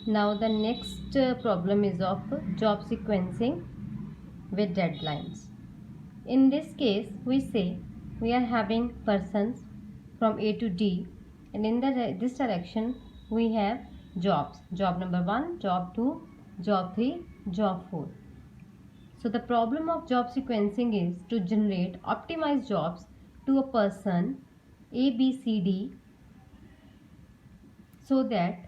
Now the next problem is of job sequencing with deadlines. In this case, we say we are having persons from A to D, and in this direction we have jobs. Job number 1, job 2, job 3, job 4. So the problem of job sequencing is to generate optimized jobs to a person A, B, C, D, so that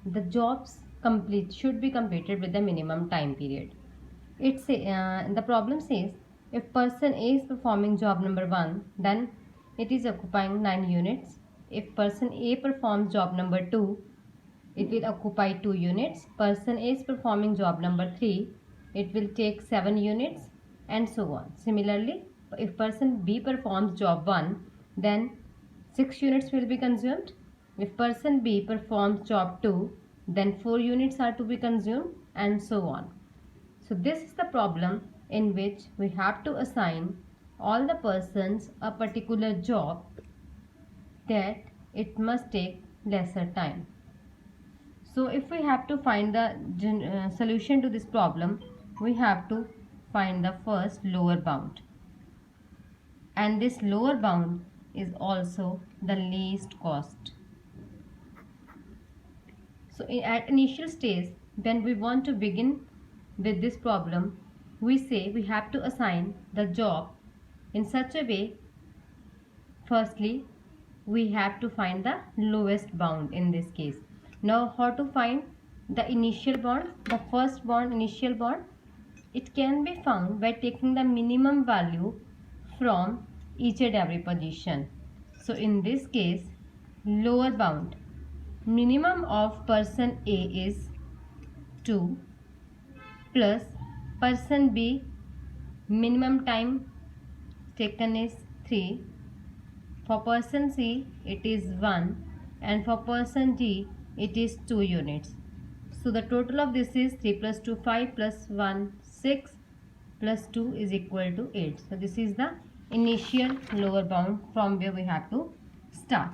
the jobs should be completed with the minimum time period. The problem says if person A is performing job number 1, then it is occupying 9 units. If person A performs job number 2, it will occupy 2 units. Person A is performing job number 3, it will take 7 units, and so on. Similarly, if person B performs job 1, then 6 units will be consumed. If person B performs job 2, then 4 units are to be consumed, and so on. So this is the problem in which we have to assign all the persons a particular job that it must take lesser time. So if we have to find the solution to this problem, we have to find the first lower bound. And this lower bound is also the least cost. So at initial stage, when we want to begin with this problem, we say we have to assign the job in such a way. Firstly, we have to find the lowest bound in this case. Now how to find the initial bond? The first bond, initial bond, it can be found by taking the minimum value from each and every position. So in this case, lower bound, minimum of person A is 2 plus person B, minimum time taken is 3. For person C it is 1, and for person D it is 2 units. So the total of this is 3 plus 2 5 plus 1 6 plus 2 is equal to 8. So this is the initial lower bound from where we have to start.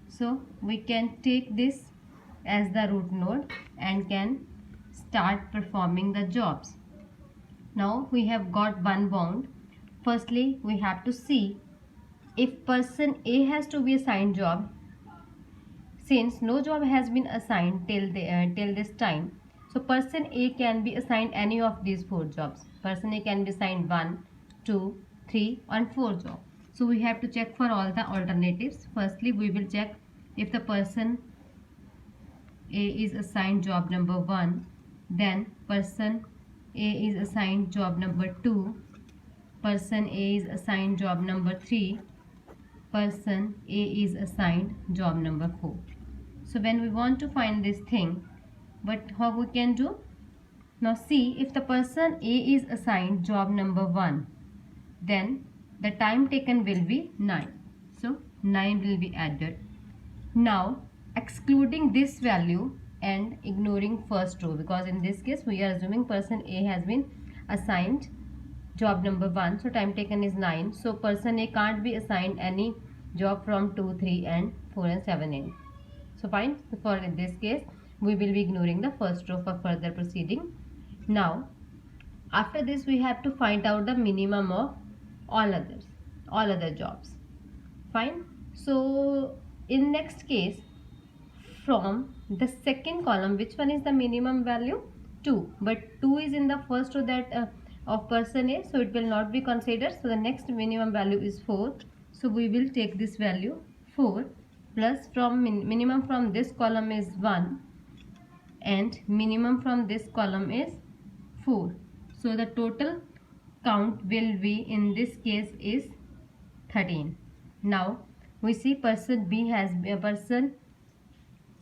So we can take this as the root node and can start performing the jobs. Now we have got one bound. Firstly, we have to see if person A has to be assigned job. Since no job has been assigned till this time, so person A can be assigned any of these 4 jobs. Person A can be assigned 1, 2, 3 and 4 jobs. So we have to check for all the alternatives. Firstly, we will check if the person A is assigned job number 1, then person A is assigned job number 2, person A is assigned job number 3, person A is assigned job number 4. So when we want to find this thing, but how we can do? Now see, if the person A is assigned job number 1, then the time taken will be 9. So 9 will be added. Now excluding this value and ignoring first row, because in this case we are assuming person A has been assigned job number 1, so time taken is 9. So person A can't be assigned any job from 2, 3 and 4 and 7 in. So fine, for in this case we will be ignoring the first row for further proceeding. Now after this we have to find out the minimum of all other jobs. Fine. So in next case, from the second column, which one is the minimum value? 2, but 2 is in the first row that of person A, so it will not be considered. So the next minimum value is 4. So we will take this value 4 plus from minimum from this column is 1 and minimum from this column is 4. So the total count will be in this case is 13. Now we see person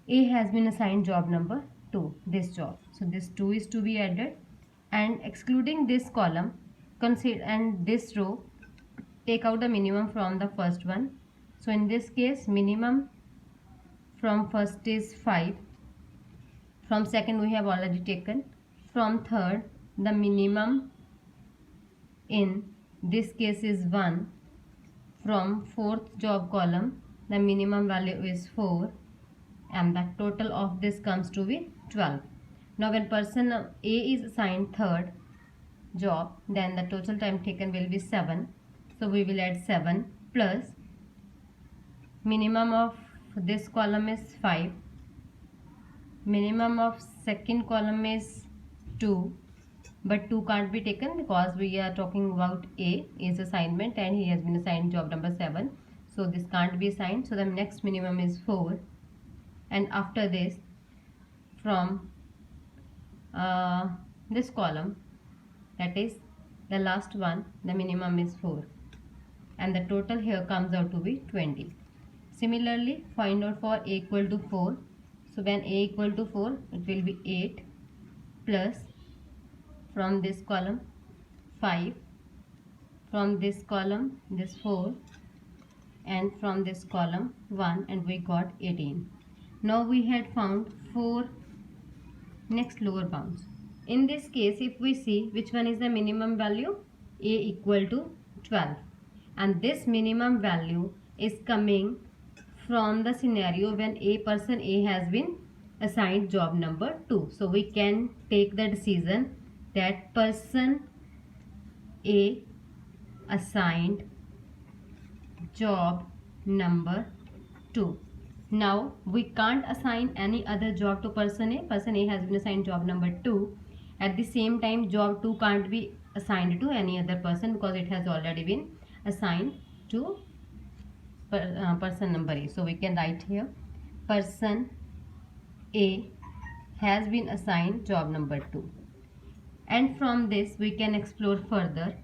A has been assigned job number 2, this job. So this 2 is to be added, and excluding this column, consider and this row, take out the minimum from the first one. So in this case, minimum from first is 5, from second we have already taken, from third the minimum in this case is 1, from fourth job column the minimum value is 4, and the total of this comes to be 12. Now when person A is assigned third job, then the total time taken will be 7. So we will add 7 plus minimum of this column is 5, minimum of second column is 2, but 2 can't be taken because we are talking about A is assignment and he has been assigned job number 7, so this can't be assigned. So the next minimum is 4, and after this from this column, that is the last one, the minimum is 4, and the total here comes out to be 20. Similarly, find out for A equal to 4. So when A equal to 4, it will be 8 plus from this column 5, from this column this 4, and from this column 1, and we got 18. Now we had found 4 next lower bounds. In this case, if we see which one is the minimum value, A equal to 12, and this minimum value is coming from the scenario when person A has been assigned job number 2. So we can take the decision that person A assigned job number 2. Now we can't assign any other job to person A. Person A has been assigned job number 2. At the same time, job 2 can't be assigned to any other person because it has already been assigned to person number A. So we can write here person A has been assigned job number 2, and from this we can explore further.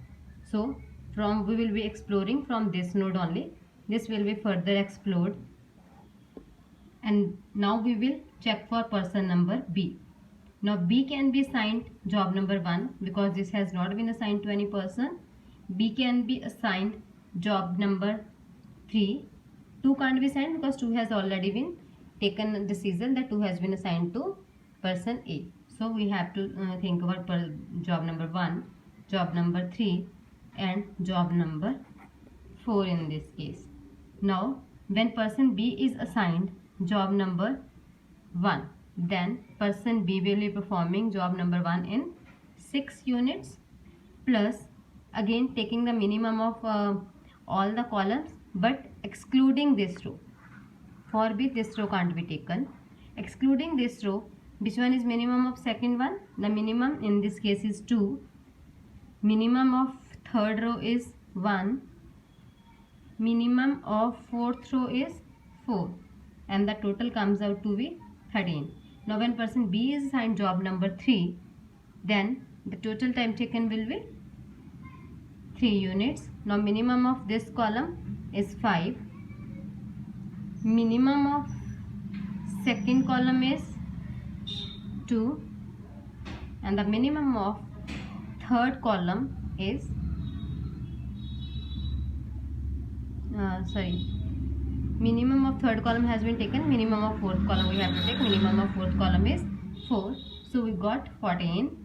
So we will be exploring from this node only. This will be further explored, and now we will check for person number B. Now B can be assigned job number 1 because this has not been assigned to any person. B can be assigned job number 3. 2 can't be assigned because 2 has already been taken a decision that 2 has been assigned to person A. So we have to think about job number 1, job number 3, and job number 4 in this case. Now when person B is assigned job number 1, then person B will be performing job number 1 in 6 units, plus again taking the minimum of all the columns but excluding this row. For B, this row can't be taken. Excluding this row, which one is minimum of second one? The minimum in this case is 2. Minimum of third row is 1. Minimum of fourth row is 4. And the total comes out to be 13. Now when person B is assigned job number 3, then the total time taken will be 3 units. Now minimum of this column is 5. Minimum of second column is 2, and the minimum of third column is minimum of third column has been taken. Minimum of fourth column we have to take. Minimum of fourth column is 4, so we got 14.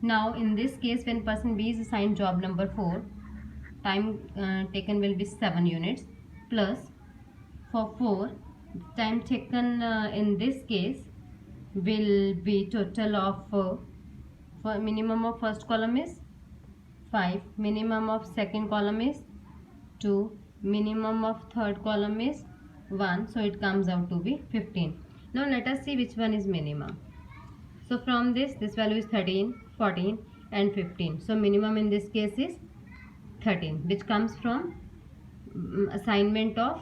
Now in this case, when person B is assigned job number 4, time taken will be 7 units, plus for 4, time taken in this case will be total of for minimum of first column is 5, minimum of second column is 2, minimum of third column is 1, so it comes out to be 15. Now let us see which one is minimum. So from this value is 13, 14 and 15. So minimum in this case is 13, which comes from assignment of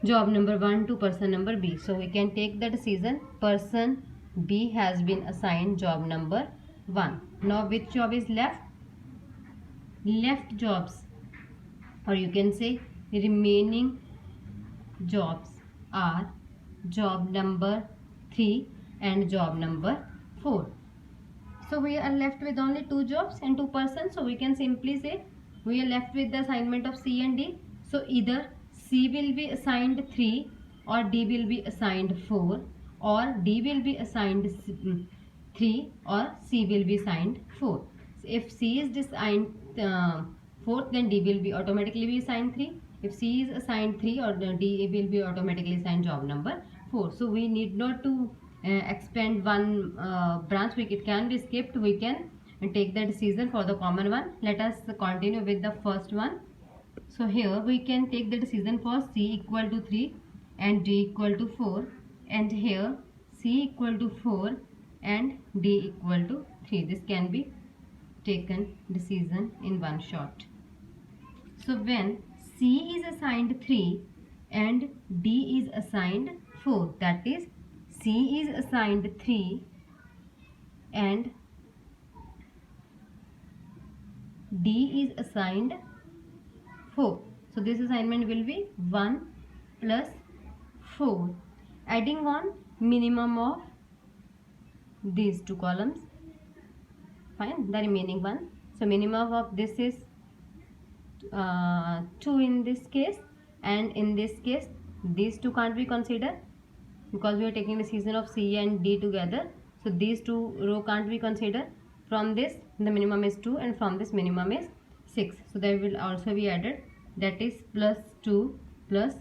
job number 1 to person number B. So we can take the decision person B has been assigned job number 1. Now which job is left? Left jobs, or you can say remaining jobs, are job number 3 and job number 4. So we are left with only 2 jobs and 2 persons. So we can simply say we are left with the assignment of C and D. So either C will be assigned 3, or D will be assigned 4, or D will be assigned 3, or C will be assigned 4. So if C is assigned 4th, then D will be automatically be assigned 3. If C is assigned 3, or D will be automatically assigned job number 4. So we need not to expand one branch. It can be skipped. We can take the decision for the common one. Let us continue with the first one. So here we can take the decision for C equal to 3 and D equal to 4, and here C equal to 4 and D equal to 3. This can be taken decision in one shot. So when C is assigned 3 and D is assigned 4, that is C is assigned 3 and D is assigned 4. So this assignment will be 1 plus 4, adding on minimum of these two columns. Fine, the remaining one. So minimum of this is 2 in this case, and in this case these two can't be considered because we are taking the decision of C and D together. So these two row can't be considered. From this the minimum is 2 and from this minimum is 6. So they will also be added, that is plus 2 plus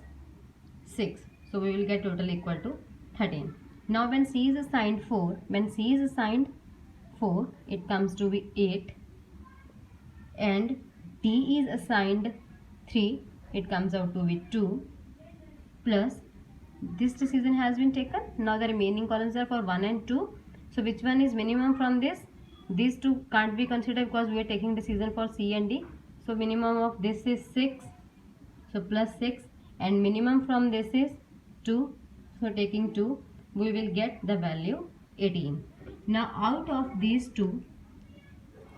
6. So we will get total equal to 13. Now when C is assigned 4, it comes to be 8, and D is assigned 3, it comes out to be 2, plus this decision has been taken. Now the remaining columns are for 1 and 2. So which one is minimum from this? These two can't be considered because we are taking decision for C and D. So minimum of this is 6, so plus 6, and minimum from this is 2, so taking 2 we will get the value 18. Now out of these two,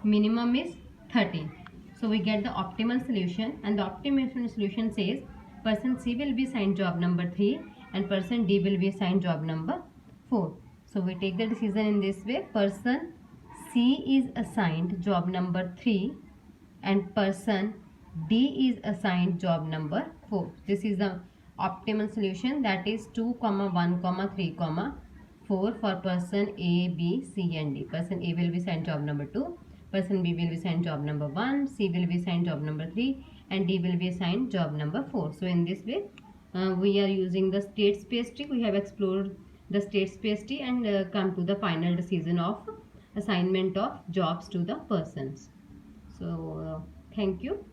minimum is 13. So we get the optimal solution, and the optimal solution says person C will be assigned job number 3 and person D will be assigned job number 4. So we take the decision in this way: person C is assigned job number 3 and person D is assigned job number 4. This is the optimal solution, that is 2, 1, 3, 4 for person A, B, C and D. Person A will be assigned job number 2, person B will be assigned job number 1, C will be assigned job number 3 and D will be assigned job number 4. So in this way we are using the state space tree. We have explored the state space tree and come to the final decision of assignment of jobs to the persons. So thank you.